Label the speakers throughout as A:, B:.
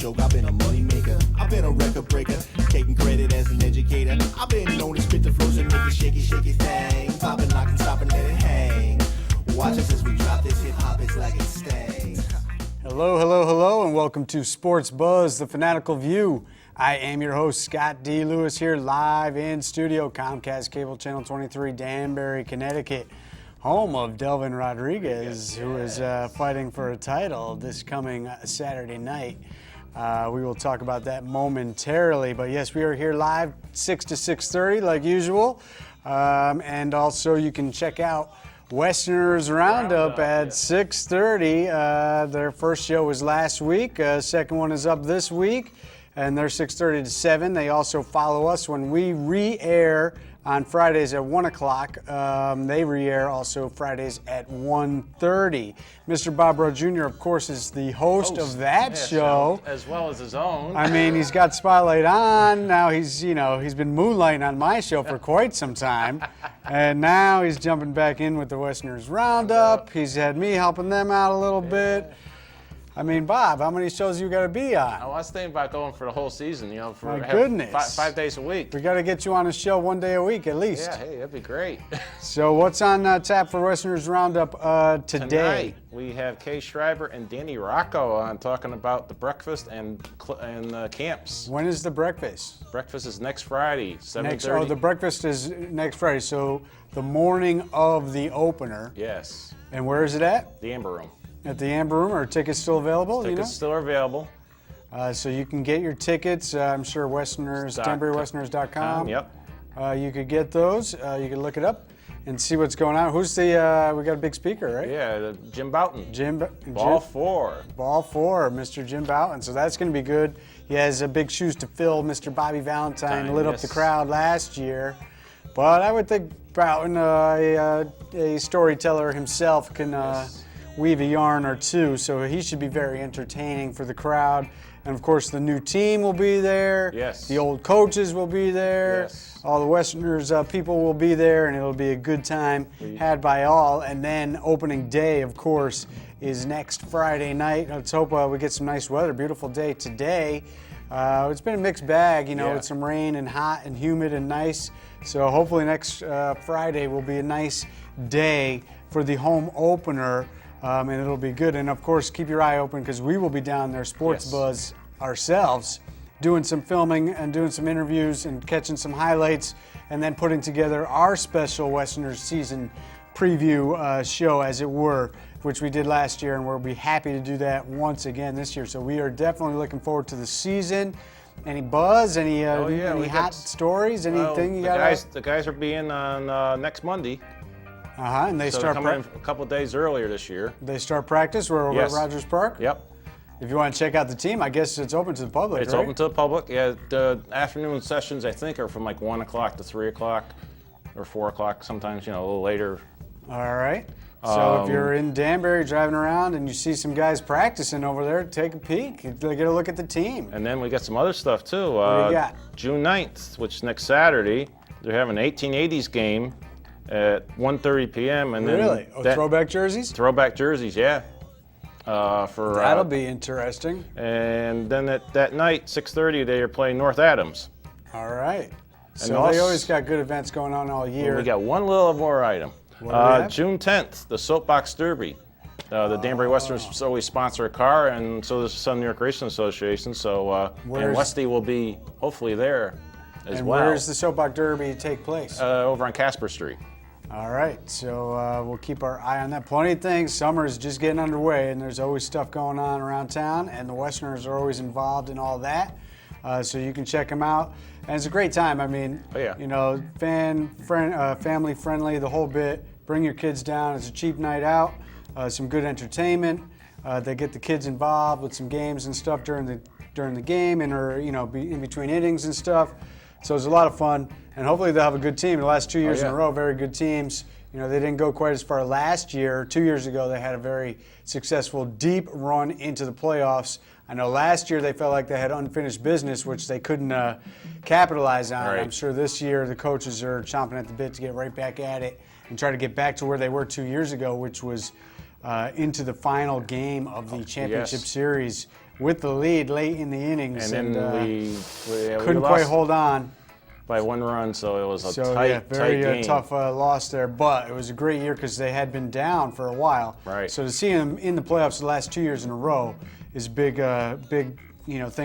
A: joke, I've been a money maker. I've been a record breaker, taking credit as an educator. I've been known to spit the flows and make it shaky, shaky thing. Popping, locking, stopping, let it hang. Watch us as we drop this hip-hop, it's like it stings.
B: Hello, hello, hello, and welcome to Sports Buzz, the Fanatical View. I am your host, Scott D. Lewis, here live in studio, Comcast Cable Channel 23, Danbury, Connecticut, home of Delvin Rodriguez, who is fighting for a title this coming Saturday night. We will talk about that momentarily, but yes, we are here live 6 to 6:30 like usual, and also you can check out Westerners Roundup at 6:30. Their first show was last week. Second one is up this week, and they're 6:30 to 7. They also follow us when we re-air on Fridays at 1 o'clock. They re-air also Fridays at 1:30. Mr. Bob Rowe Jr., of course, is the host of that show.
C: As well as his own.
B: I mean, he's got Spotlight on. Now he's been moonlighting on my show for quite some time. And now he's jumping back in with the Westerners Roundup. He's had me helping them out a little bit. I mean, Bob, how many shows you got to be on?
C: I was thinking about going for the whole season, for
B: My goodness.
C: Five days a week.
B: We got to get you on a show one day a week at least.
C: Yeah, hey, that'd be great.
B: So what's on tap for Westerners Roundup today?
C: Tonight, we have Kay Schreiber and Danny Rocco on talking about the breakfast and camps.
B: When is the breakfast?
C: Breakfast is next Friday, 7:30.
B: The breakfast is next Friday, so the morning of the opener.
C: Yes.
B: And where is it at?
C: The Amber Room.
B: At the Amber Room. Are tickets still available?
C: Tickets still are available.
B: So you can get your tickets. I'm sure DanburyWesterners.com.
C: Yep.
B: You could get those. You could look it up and see what's going on. Who's the? We got a big speaker, right?
C: Yeah, Jim Bouton.
B: Ball
C: 4.
B: Ball 4, Mr. Jim Bouton. So that's going to be good. He has big shoes to fill. Mr. Bobby Valentine lit up the crowd last year, but I would think Bouton, a storyteller himself, can. Weave a yarn or two, so he should be very entertaining for the crowd. And of course, the new team will be there.
C: Yes.
B: The old coaches will be there.
C: Yes.
B: All the Westerners people will be there, and it'll be a good time had by all. And then opening day, of course, is next Friday night. Let's hope we get some nice weather. Beautiful day today. It's been a mixed bag, with some rain and hot and humid and nice. So hopefully next Friday will be a nice day for the home opener. And it'll be good. And of course, keep your eye open because we will be down there, Sports Buzz ourselves, doing some filming and doing some interviews and catching some highlights, and then putting together our special Westerners season preview show, as it were, which we did last year, and we'll be happy to do that once again this year. So we are definitely looking forward to the season. Any buzz? Any hot stories? Anything you got?
C: The guys are being on next Monday.
B: And they start
C: coming in a couple days earlier this year.
B: They start practice. We're over at Rogers Park.
C: Yep.
B: If you want to check out the team, I guess it's open to the public.
C: It's open to the public. Yeah, the afternoon sessions I think are from like 1 o'clock to 3 o'clock, or 4 o'clock. Sometimes a little later.
B: All right. So if you're in Danbury driving around and you see some guys practicing over there, take a peek. Get a look at the team.
C: And then we got some other stuff too.
B: What do you got?
C: June 9th, which is next Saturday, they're having an 1880s game at 1:30 p.m. and
B: really?
C: then
B: throwback jerseys?
C: Throwback jerseys, yeah.
B: That'll be interesting.
C: And then that night, 6:30, they are playing North Adams.
B: All right. So they always got good events going on all year.
C: We got one little more item. June 10th, the Soapbox Derby. The Danbury Westerners always sponsor a car, and so does the Southern New York Racing Association. So and Westy will be hopefully there as well.
B: And where does the Soapbox Derby take place?
C: Over on Casper Street.
B: All right, so we'll keep our eye on that. Plenty of things. Summer is just getting underway, and there's always stuff going on around town, and the Westerners are always involved in all that. So you can check them out, and it's a great time. I mean, family friendly, the whole bit. Bring your kids down. It's a cheap night out. Some good entertainment. They get the kids involved with some games and stuff during the game, and in between innings and stuff. So it's a lot of fun, and hopefully they'll have a good team. The last 2 years in a row, very good teams. They didn't go quite as far last year. 2 years ago, they had a very successful, deep run into the playoffs. I know last year they felt like they had unfinished business, which they couldn't capitalize on. Right. I'm sure this year the coaches are chomping at the bit to get right back at it and try to get back to where they were 2 years ago, which was into the final game of the championship series with the lead late in the innings.
C: And then we
B: couldn't quite hold on.
C: By 1 run, so it was a tight
B: very tough loss there. But it was a great year because they had been down for a while.
C: Right.
B: So to see them in the playoffs the last 2 years in a row is big thing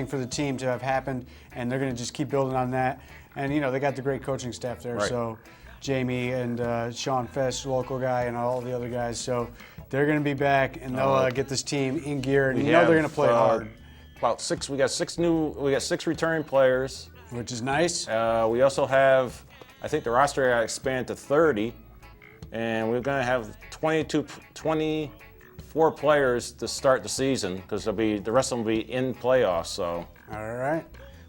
B: for the team to have happened, and they're going to just keep building on that. And they got the great coaching staff there.
C: Right.
B: So Jamie and Sean Fest, local guy, and all the other guys. So they're going to be back, and they'll get this team in gear. And they're going to play hard.
C: About 6. We got 6 returning players.
B: Which is nice.
C: We also have, I think the roster got expanded to 30, and we're going to have 24 players to start the season because the rest of them will be in playoffs. So.
B: All right.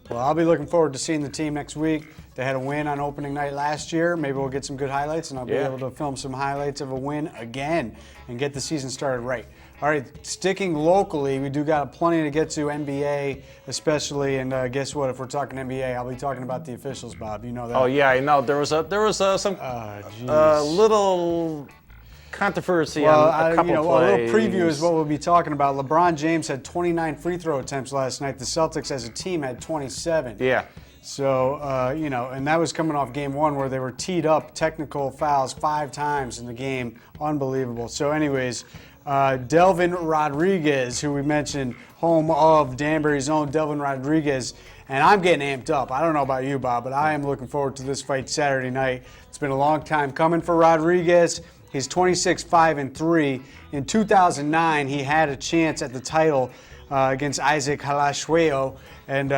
B: Well, I'll be looking forward to seeing the team next week. They had a win on opening night last year. Maybe we'll get some good highlights, and I'll be able to film some highlights of a win again and get the season started right. All right, sticking locally, we do got plenty to get to, NBA especially, and guess what? If we're talking NBA, I'll be talking about the officials, Bob. You know that.
C: Oh yeah, I know. There was some little controversy on a couple plays.
B: A little preview is what we'll be talking about. LeBron James had 29 free throw attempts last night. The Celtics, as a team, had 27.
C: Yeah.
B: So, and that was coming off game 1 where they were teed up, technical fouls 5 times in the game. Unbelievable. So, anyways. Delvin Rodriguez, who we mentioned, home of Danbury's own Delvin Rodriguez, and I'm getting amped up. I don't know about you, Bob, but I am looking forward to this fight Saturday night. It's been a long time coming for Rodriguez. He's 26-5-3. In 2009, he had a chance at the title against Isaac Halashweo, and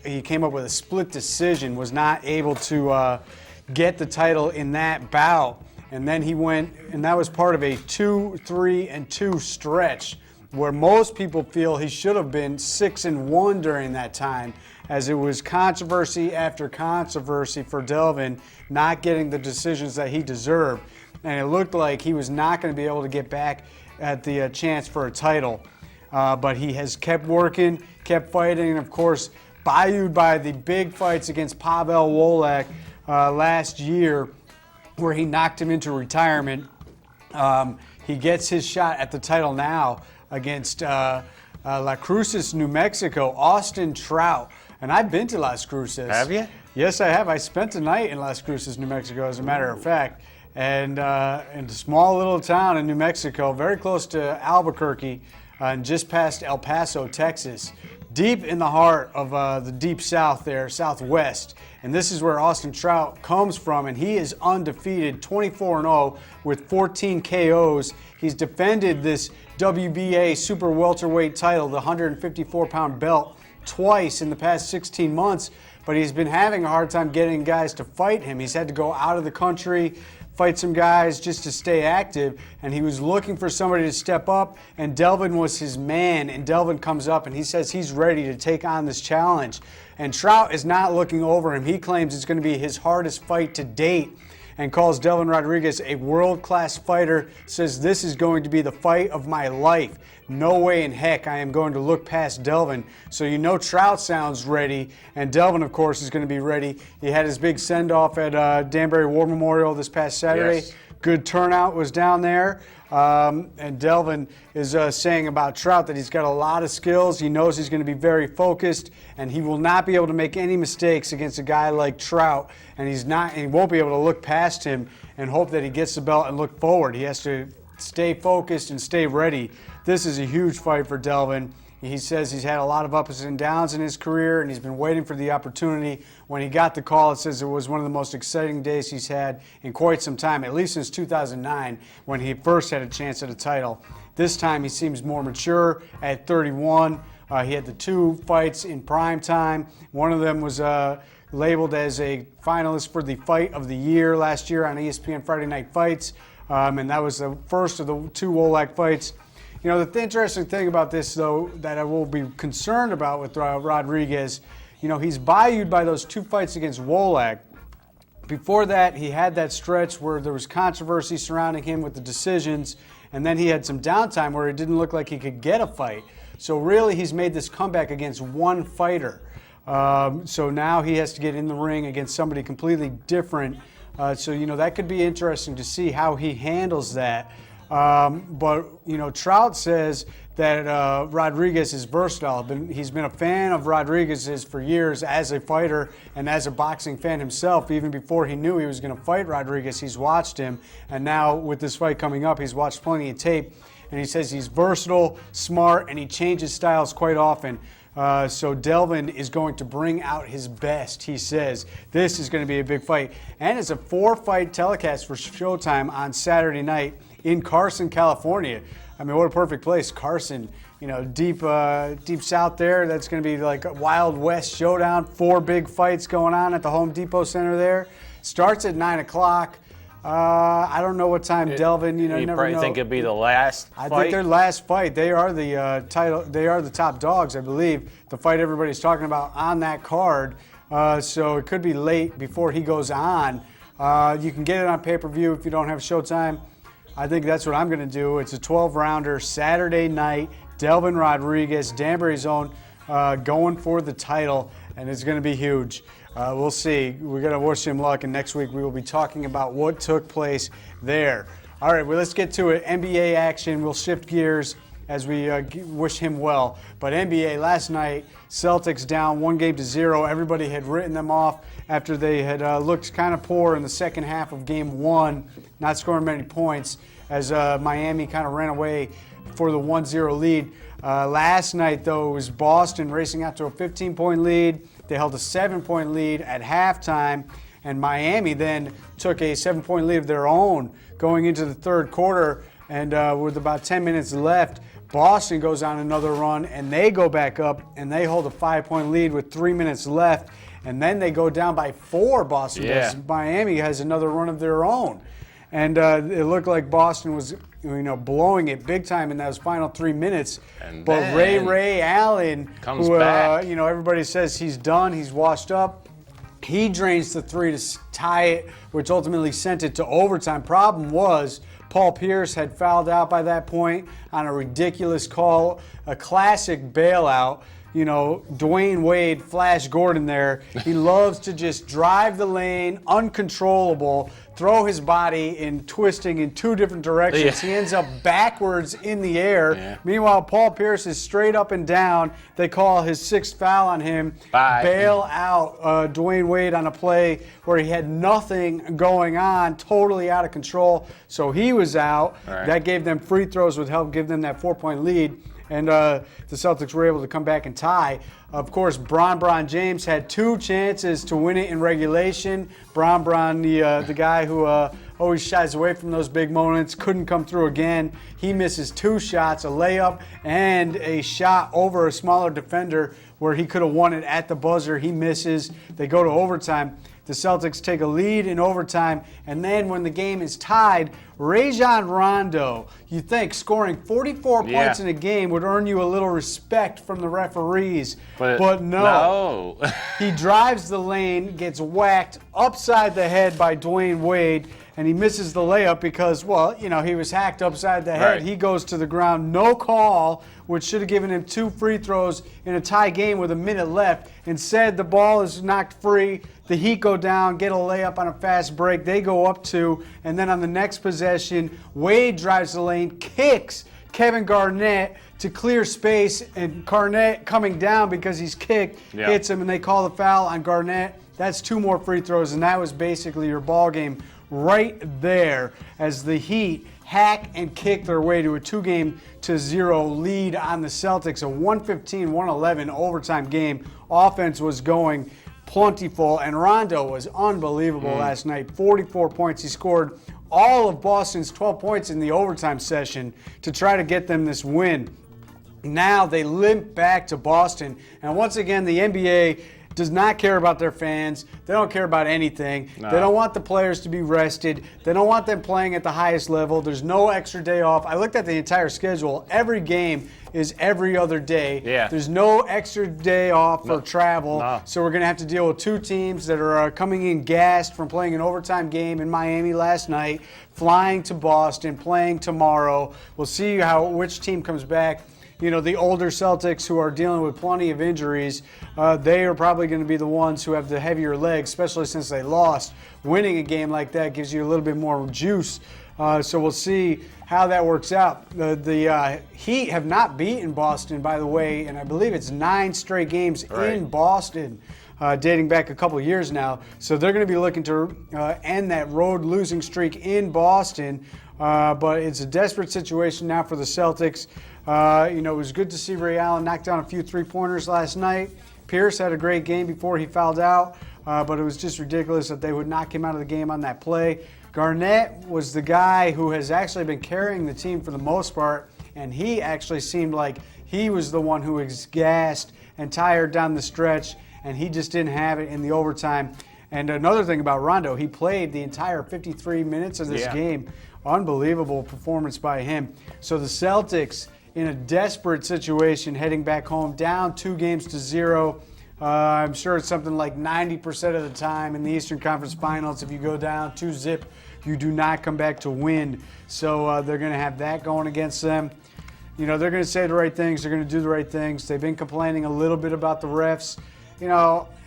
B: he came up with a split decision, was not able to get the title in that bout. And then he went, and that was part of a 2-3-2 stretch where most people feel he should have been 6-1 during that time, as it was controversy after controversy for Delvin not getting the decisions that he deserved. And it looked like he was not going to be able to get back at the chance for a title. But he has kept working, kept fighting, and of course, buoyed by the big fights against Pavel Wolak last year, where he knocked him into retirement. He gets his shot at the title now against La Cruces, New Mexico, Austin Trout. And I've been to Las Cruces.
C: Have you?
B: Yes, I have. I spent a night in Las Cruces, New Mexico, as a matter of fact. And in a small little town in New Mexico, very close to Albuquerque, and just past El Paso, Texas. Deep in the heart of the deep south there, southwest. And this is where Austin Trout comes from, and he is undefeated, 24-0 with 14 KOs. He's defended this WBA Super Welterweight title, the 154-pound belt, twice in the past 16 months, but he's been having a hard time getting guys to fight him. He's had to go out of the country, fight some guys just to stay active, and he was looking for somebody to step up, and Delvin was his man, and Delvin comes up and he says he's ready to take on this challenge. And Trout is not looking over him. He claims it's going to be his hardest fight to date and calls Delvin Rodriguez a world-class fighter, says this is going to be the fight of my life. No way in heck I am going to look past Delvin. So Trout sounds ready, and Delvin, of course, is going to be ready. He had his big send-off at Danbury War Memorial this past Saturday.
C: Yes.
B: Good turnout was down there. And Delvin is saying about Trout that he's got a lot of skills. He knows he's going to be very focused, and he will not be able to make any mistakes against a guy like Trout. And he won't be able to look past him and hope that he gets the belt and look forward. He has to stay focused and stay ready. This is a huge fight for Delvin. He says he's had a lot of ups and downs in his career, and he's been waiting for the opportunity. When he got the call, it says it was one of the most exciting days he's had in quite some time, at least since 2009, when he first had a chance at a title. This time he seems more mature at 31. He had the 2 fights in prime time. One of them was labeled as a finalist for the Fight of the Year last year on ESPN Friday Night Fights, and that was the first of the 2 Wolak fights. The interesting thing about this, though, that I will be concerned about with Rodriguez, he's buoyed by those 2 fights against Wolak. Before that, he had that stretch where there was controversy surrounding him with the decisions, and then he had some downtime where it didn't look like he could get a fight. So really, he's made this comeback against one fighter. So now he has to get in the ring against somebody completely different. So that could be interesting to see how he handles that. But Trout says that Rodriguez is versatile. He's been a fan of Rodriguez's for years as a fighter and as a boxing fan himself. Even before he knew he was going to fight Rodriguez, he's watched him. And now with this fight coming up, he's watched plenty of tape. And he says he's versatile, smart, and he changes styles quite often. So Delvin is going to bring out his best, he says. This is going to be a big fight. And it's a 4-fight telecast for Showtime on Saturday night in Carson, California. I mean, what a perfect place. Carson, deep south there. That's going to be like a Wild West showdown. 4 big fights going on at the Home Depot Center there. Starts at 9 o'clock. I don't know what time Delvin, you never
C: probably
B: know.
C: Think it'd be the last fight?
B: I think their last fight. They are the title. They are the top dogs, I believe. The fight everybody's talking about on that card. So it could be late before he goes on. You can get it on pay-per-view if you don't have Showtime. I think that's what I'm going to do. It's a 12-rounder Saturday night. Delvin Rodriguez, Danbury's own, going for the title, and it's going to be huge. We'll see. We're going to wish him luck, and next week we will be talking about what took place there. All right, well, let's get to it. NBA action. We'll shift gears as we wish him well. But NBA last night, Celtics down 1-0. Everybody had written them off after they had looked kind of poor in the second half of Game 1, not scoring many points, as Miami kind of ran away for the 1-0 lead. Last night, though, it was Boston racing out to a 15-point lead. They held a 7-point lead at halftime, and Miami then took a 7-point lead of their own going into the third quarter. And with about 10 minutes left, Boston goes on another run, and they go back up, and they hold a 5-point lead with 3 minutes left. And then they go down by 4, Boston does. Miami has another run of their own. And it looked like Boston was blowing it big time in those final 3 minutes.
C: And
B: but Ray Allen,
C: comes back.
B: Everybody says he's done, he's washed up. He drains the 3 to tie it, which ultimately sent it to overtime. Problem was, Paul Pierce had fouled out by that point on a ridiculous call, a classic bailout. Dwayne Wade, Flash Gordon there. He loves to just drive the lane, uncontrollable, throw his body in twisting in 2 different directions.
C: Yeah.
B: He ends up backwards in the air.
C: Yeah.
B: Meanwhile, Paul Pierce is straight up and down. They call his 6th foul on him. Bail out Dwayne Wade on a play where he had nothing going on, totally out of control. So he was out.
C: Right.
B: That gave them free throws, would help give them that 4-point lead. And the Celtics were able to come back and tie. Of course, Bron James had 2 chances to win it in regulation. Bron, the guy who always shies away from those big moments, couldn't come through again. He misses 2 shots, a layup and a shot over a smaller defender where he could have won it at the buzzer. He misses. They go to overtime. The Celtics take a lead in overtime, and then when the game is tied, Rajon Rondo, you think scoring 44 points in a game would earn you a little respect from the referees, but no. He drives the lane, gets whacked upside the head by Dwayne Wade, and he misses the layup because, he was hacked upside the head.
C: Right.
B: He goes to the ground, no call, which should have given him 2 free throws in a tie game with a minute left. Instead, the ball is knocked free. The Heat go down, get a layup on a fast break. They go up 2, and then on the next possession, Wade drives the lane, kicks Kevin Garnett to clear space, and Garnett coming down because he's kicked, hits him, and they call the foul on Garnett. That's 2 more free throws, and that was basically your ball game right there as the Heat hack and kick their way to a 2-0 lead on the Celtics, a 115-111 overtime game. Offense was going plentiful, and Rondo was unbelievable last night. 44 points. He scored all of Boston's 12 points in the overtime session to try to get them this win. Now they limp back to Boston, and once again the NBA does not care about their fans. They don't care about anything. No. They don't want the players to be rested. They don't want them playing at the highest level. There's no extra day off. I looked at the entire schedule. Every game is every other day.
C: Yeah.
B: There's no extra day off for travel. No. So we're going to have to deal with 2 teams that are coming in gassed from playing an overtime game in Miami last night, flying to Boston, playing tomorrow. We'll see which team comes back. the older Celtics who are dealing with plenty of injuries, they are probably going to be the ones who have the heavier legs, especially since they lost. Winning a game like that gives you a little bit more juice. So we'll see how that works out. The Heat have not beaten Boston, by the way, and I believe it's 9 straight games in Boston, dating back a couple years now. So they're going to be looking to end that road losing streak in Boston. But it's a desperate situation now for the Celtics. It was good to see Ray Allen knock down a few three-pointers last night. Pierce had a great game before he fouled out, but it was just ridiculous that they would knock him out of the game on that play. Garnett was the guy who has actually been carrying the team for the most part, and he actually seemed like he was the one who was gassed and tired down the stretch, and he just didn't have it in the overtime. And another thing about Rondo, he played the entire 53 minutes of this game. Unbelievable performance by him. So the Celtics in a desperate situation heading back home, down 2-0. I'm sure it's something like 90% of the time in the Eastern Conference Finals, if you go down 2-0, you do not come back to win. So they're going to have that going against them. They're going to say the right things. They're going to do the right things. They've been complaining a little bit about the refs.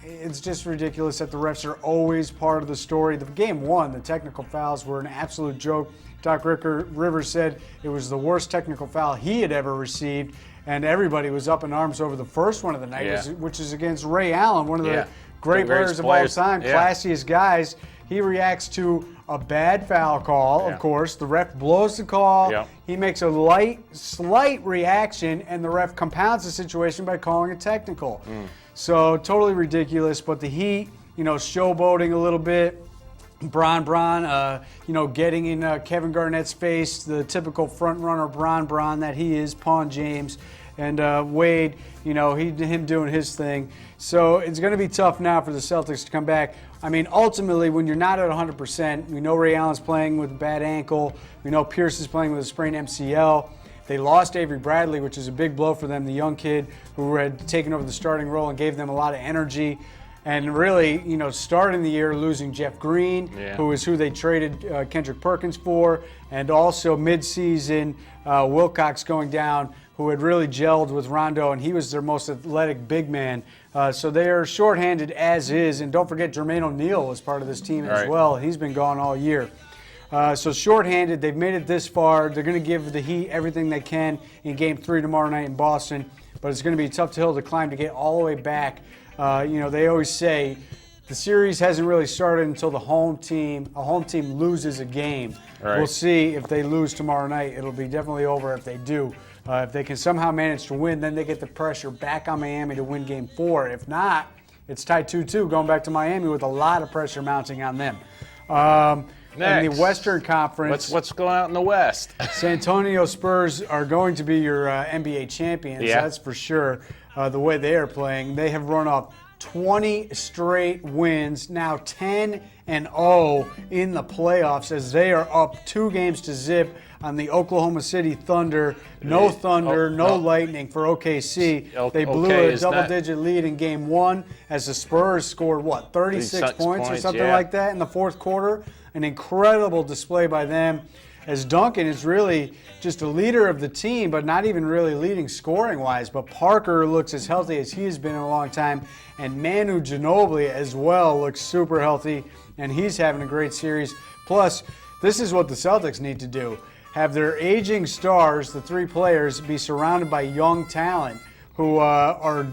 B: It's just ridiculous that the refs are always part of the story. The game one, the technical fouls were an absolute joke. Doc Rivers said it was the worst technical foul he had ever received, and everybody was up in arms over the first one of the night, which is against Ray Allen, one of the great players of all time, classiest guys. He reacts to a bad foul call, of course. The ref blows the call. He makes a slight reaction, and the ref compounds the situation by calling a technical. So totally ridiculous, but the Heat, showboating a little bit. Bron, getting in Kevin Garnett's face, the typical front runner Bron that he is, Pawn James, and Wade, him doing his thing. So it's going to be tough now for the Celtics to come back. I mean, ultimately, when you're not at 100%, we know Ray Allen's playing with a bad ankle. We know Pierce is playing with a sprained MCL. They lost Avery Bradley, which is a big blow for them, the young kid who had taken over the starting role and gave them a lot of energy. And really, starting the year losing Jeff Green, who is who they traded Kendrick Perkins for, and also midseason Wilcox going down, who had really gelled with Rondo, and he was their most athletic big man. So they are shorthanded as is. And don't forget, Jermaine O'Neal was part of this team as well. He's been gone all year. So shorthanded, they've made it this far. They're going to give the Heat everything they can in Game 3 tomorrow night in Boston, but it's going to be a tough hill to climb to get all the way back. They always say the series hasn't really started until a home team loses a game. We'll see if they lose tomorrow night. It'll be definitely over if they do. If they can somehow manage to win, then they get the pressure back on Miami to win Game 4. If not, it's tied 2-2 going back to Miami with a lot of pressure mounting on them. In the Western Conference,
C: what's going on in the West?
B: San Antonio Spurs are going to be your NBA champions, that's for sure. The way they are playing, they have run off 20 straight wins, now 10-0 in the playoffs as they are up 2-0 on the Oklahoma City Thunder. No Thunder, no Lightning for OKC. They blew a double-digit lead in Game 1 as the Spurs scored, 36 points or something like that in the fourth quarter. An incredible display by them, as Duncan is really just a leader of the team, but not even really leading scoring-wise. But Parker looks as healthy as he has been in a long time, and Manu Ginobili as well looks super healthy, and he's having a great series. Plus, this is what the Celtics need to do. Have their aging stars, the 3 players, be surrounded by young talent who are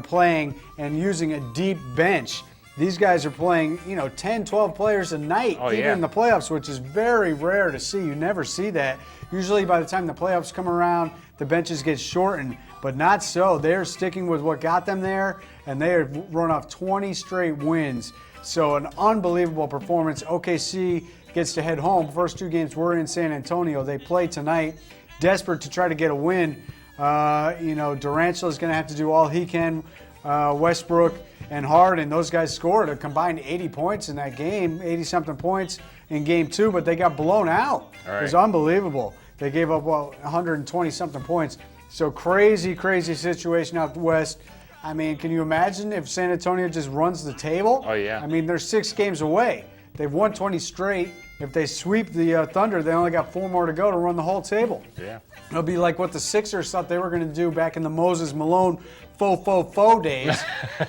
B: playing and using a deep bench. These guys are playing, 10, 12 players a night, in the playoffs, which is very rare to see. You never see that. Usually by the time the playoffs come around, the benches get shortened, but not so. They're sticking with what got them there, and they have run off 20 straight wins. So an unbelievable performance. OKC gets to head home. First 2 games were in San Antonio. They play tonight, desperate to try to get a win. Durant's going to have to do all he can. Westbrook and Harden, those guys scored a combined 80 points in that game, 80-something points in Game 2, but they got blown out. It was unbelievable. They gave up, 120-something points. So crazy, crazy situation out west. I mean, can you imagine if San Antonio just runs the table? I mean, they're 6 games away. They've won 20 straight. If they sweep the Thunder, they only got 4 more to go to run the whole table.
C: Yeah.
B: It'll be like what the Sixers thought they were going to do back in the Moses Malone faux days.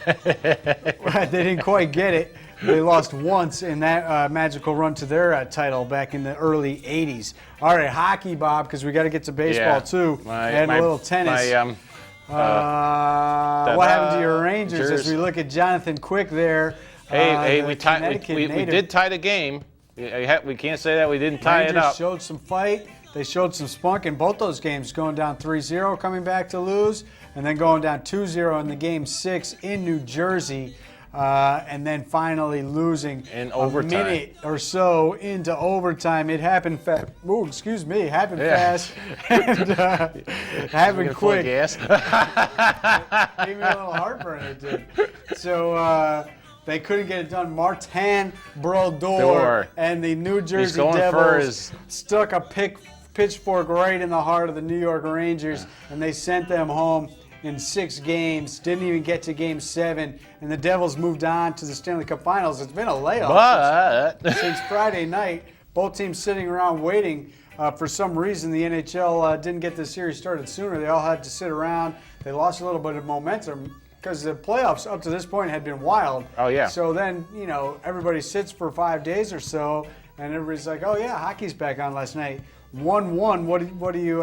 B: They didn't quite get it. They lost once in that magical run to their title back in the early 80s. All right, hockey, Bob, because we got to get to baseball too, and a little tennis. What happened to your Rangers as we look at Jonathan Quick there?
C: Hey, we did tie the game. We can't say that we didn't tie it up.
B: Showed some fight. They showed some spunk in both those games, going down 3-0, coming back to lose, and then going down 2-0 in the game 6 in New Jersey, and then finally losing
C: in overtime.
B: A minute or so into overtime. It happened fast. Oh, excuse me. It happened fast and happened quick. Gave me a little heartburn. It did. So. They couldn't get it done. Martin Brodeur and the New Jersey Devils stuck a pitchfork right in the heart of the New York Rangers, and they sent them home in 6 games. Didn't even get to Game 7, and the Devils moved on to the Stanley Cup Finals. It's been a layoff since Friday night. Both teams sitting around waiting. For some reason, the NHL didn't get this series started sooner. They all had to sit around. They lost a little bit of momentum, because the playoffs up to this point had been wild.
C: Oh, yeah.
B: So then, everybody sits for 5 days or so, and everybody's like, oh, yeah, hockey's back on last night. 1-1. What do you,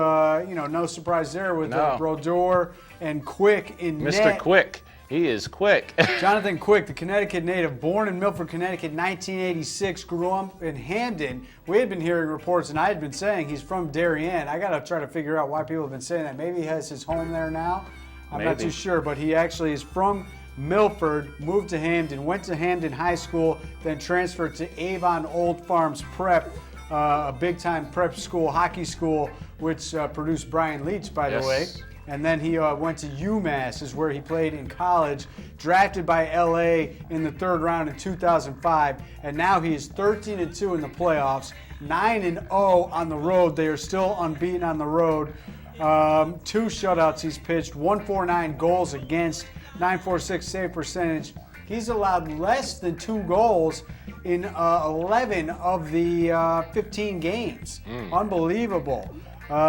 B: no surprise there with Brodeur and Quick in net.
C: Mr. Quick. He is quick.
B: Jonathan Quick, the Connecticut native, born in Milford, Connecticut, 1986, grew up in Hamden. We had been hearing reports, and I had been saying he's from Darien. I got to try to figure out why people have been saying that. Maybe he has his home there now. I'm not too sure, but he actually is from Milford, moved to Hamden, went to Hamden High School, then transferred to Avon Old Farms Prep, a big-time prep school, hockey school, which produced Brian Leach, by the way. And then he went to UMass, is where he played in college, drafted by LA in the 3rd round in 2005, and now he is 13-2 in the playoffs, 9-0 on the road. They are still unbeaten on the road. 2 shutouts he's pitched, 149 goals against, 946 save percentage. He's allowed less than 2 goals in 11 of the 15 games. Unbelievable.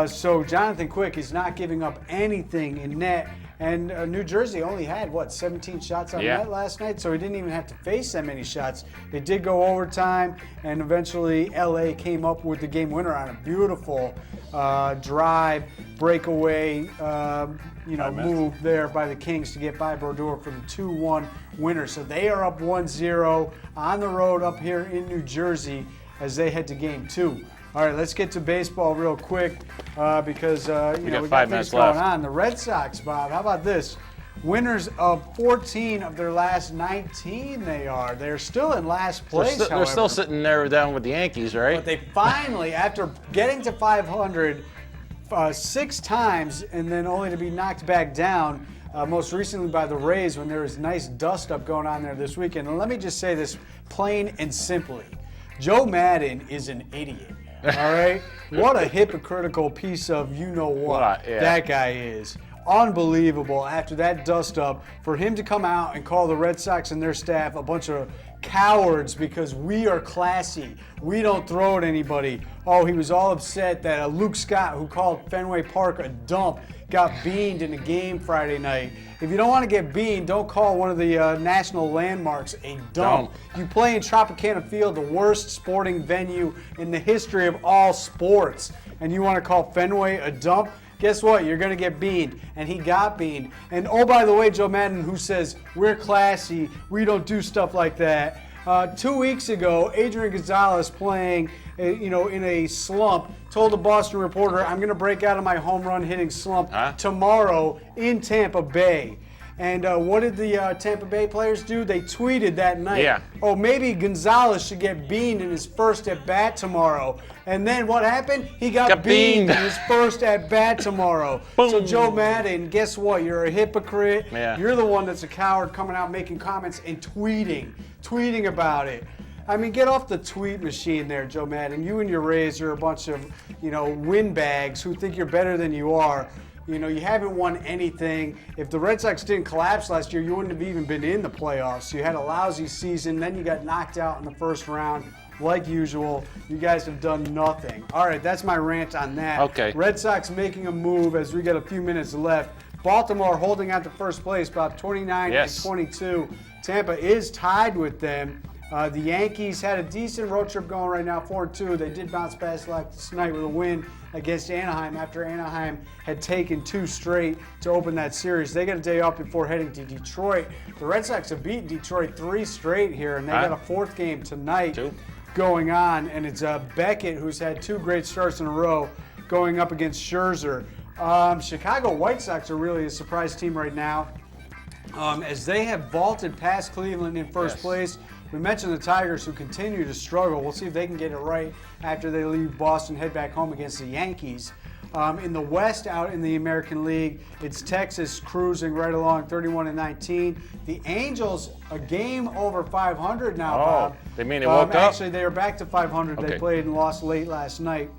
B: So Jonathan Quick is not giving up anything in net. And New Jersey only had, 17 shots on net last night, so he didn't even have to face that many shots. It did go overtime, and eventually LA came up with the game winner on a beautiful drive, breakaway, move there by the Kings to get by Brodeur for the 2-1 winner. So they are up 1-0 on the road up here in New Jersey as they head to Game 2. All right, let's get to baseball real quick because we got
C: 5
B: things
C: minutes
B: going
C: left.
B: on. The Red Sox, Bob, how about this? Winners of 14 of their last 19 they are. They're still in last place,
C: They're still sitting there down with the Yankees, right?
B: But they finally, after getting to 500 6 times and then only to be knocked back down, most recently by the Rays when there was nice dust-up going on there this weekend. And let me just say this plain and simply. Joe Madden is an idiot. All right? What a hypocritical piece of you-know-what that guy is. Unbelievable after that dust-up for him to come out and call the Red Sox and their staff a bunch of cowards because we are classy. We don't throw at anybody. Oh, he was all upset that Luke Scott, who called Fenway Park a dump, got beaned in a game Friday night. If you don't want to get beaned, don't call one of the national landmarks a dump. You play in Tropicana Field, the worst sporting venue in the history of all sports, and you want to call Fenway a dump? Guess what? You're going to get beaned. And he got beaned. And oh, by the way, Joe Madden, who says, we're classy, we don't do stuff like that. 2 weeks ago, Adrian Gonzalez playing in a slump, told the Boston Reporter, I'm going to break out of my home run hitting slump tomorrow in Tampa Bay. And what did the Tampa Bay players do? They tweeted that night, oh, maybe Gonzalez should get beaned in his first at-bat tomorrow. And then what happened? He got beaned in his first at-bat tomorrow. Boom. So Joe Madden, guess what? You're a hypocrite. You're the one that's a coward coming out making comments and tweeting about it. I mean, get off the tweet machine there, Joe Madden. You and your Rays are a bunch of, windbags who think you're better than you are. You haven't won anything. If the Red Sox didn't collapse last year, you wouldn't have even been in the playoffs. You had a lousy season, then you got knocked out in the first round. like usual. You guys have done nothing. All right, that's my rant on that.
C: Okay.
B: Red Sox making a move as we get a few minutes left. Baltimore holding out to first place, about 29 and 22. Tampa is tied with them. The Yankees had a decent road trip going right now, 4-2. They did bounce back last night with a win against Anaheim after Anaheim had taken 2 straight to open that series. They got a day off before heading to Detroit. The Red Sox have beaten Detroit 3 straight here, and they got a 4th game tonight going on. And it's Beckett, who's had 2 great starts in a row, going up against Scherzer. Chicago White Sox are really a surprise team right now, as they have vaulted past Cleveland in first place. We mentioned the Tigers, who continue to struggle. We'll see if they can get it right after they leave Boston, head back home against the Yankees. In the West, out in the American League, it's Texas cruising right along, 31-19. The Angels, a game over 500 now, Bob.
C: They mean they woke up?
B: Actually, they are back to 500. They played and lost late last night.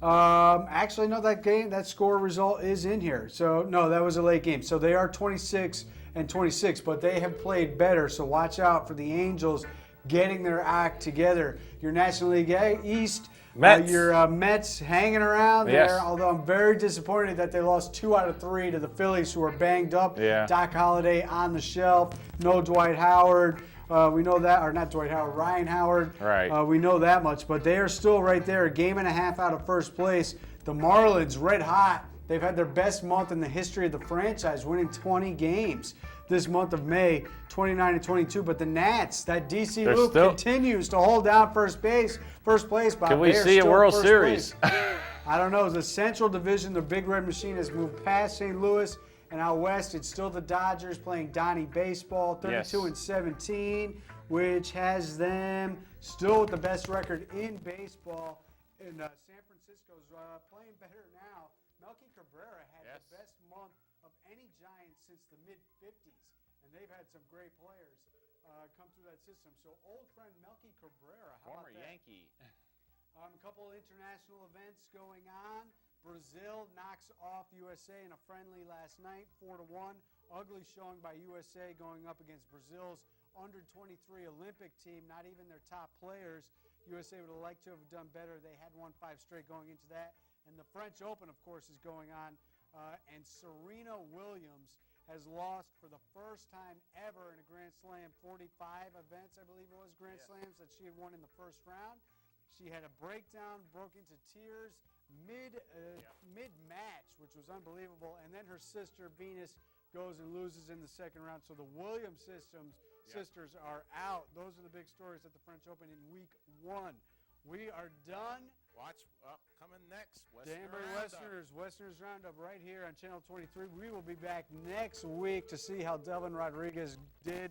B: Actually, no, that score result is in here. So, no, that was a late game. So they are 26-26, but they have played better. So watch out for the Angels getting their act together. Your National League East,
C: Mets.
B: Your Mets hanging around there, although I'm very disappointed that they lost 2 out of 3 to the Phillies, who are banged up. Doc Holliday on the shelf, no Dwight Howard. We know that, or not Dwight Howard, Ryan Howard.
C: Right.
B: We know that much, but they are still right there, a game and a half out of first place. The Marlins, red hot. They've had their best month in the history of the franchise, winning 20 games this month of May, 29-22. But the Nats, that DC loop continues to hold down first place. Bob.
C: Can we see a World Series?
B: I don't know. The Central Division, the Big Red Machine, has moved past St. Louis. And out west, it's still the Dodgers playing Donnie baseball, 32-17, which has them still with the best record in baseball. And San Francisco's playing better now. Melky Cabrera had the best month of any Giant since the mid-50s. And they've had some great players come through that system. So old friend Melky Cabrera,
C: former Yankee.
B: A couple of international events going on. Brazil knocks off USA in a friendly last night, 4-1. Ugly showing by USA going up against Brazil's under-23 Olympic team, not even their top players. USA would have liked to have done better. They had won 5 straight going into that. And the French Open, of course, is going on. And Serena Williams has lost for the first time ever in a Grand Slam, 45 events, I believe it was, Grand Slams that she had won in the first round. She had a breakdown, broke into tears mid-match, which was unbelievable. And then her sister, Venus, goes and loses in the second round. So the Williams sisters are out. Those are the big stories at the French Open in week 1. We are done.
C: Watch coming next.
B: Danbury Westerners Roundup right here on Channel 23. We will be back next week to see how Delvin Rodriguez did.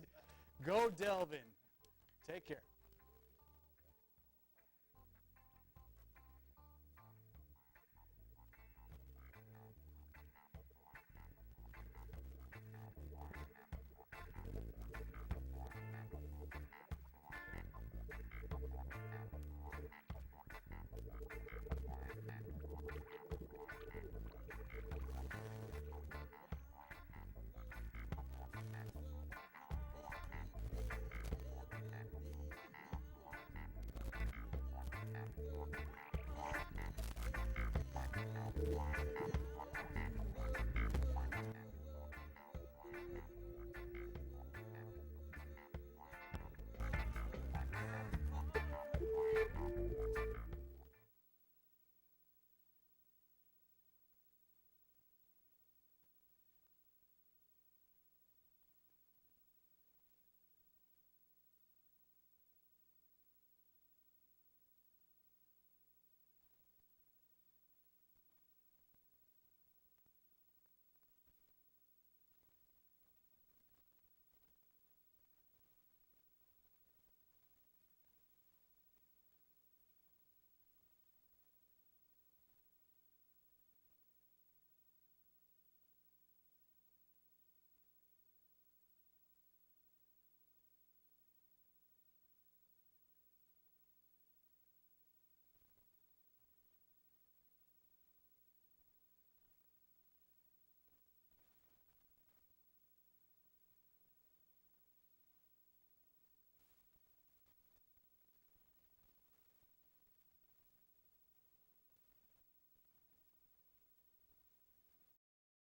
B: Go Delvin. Take care.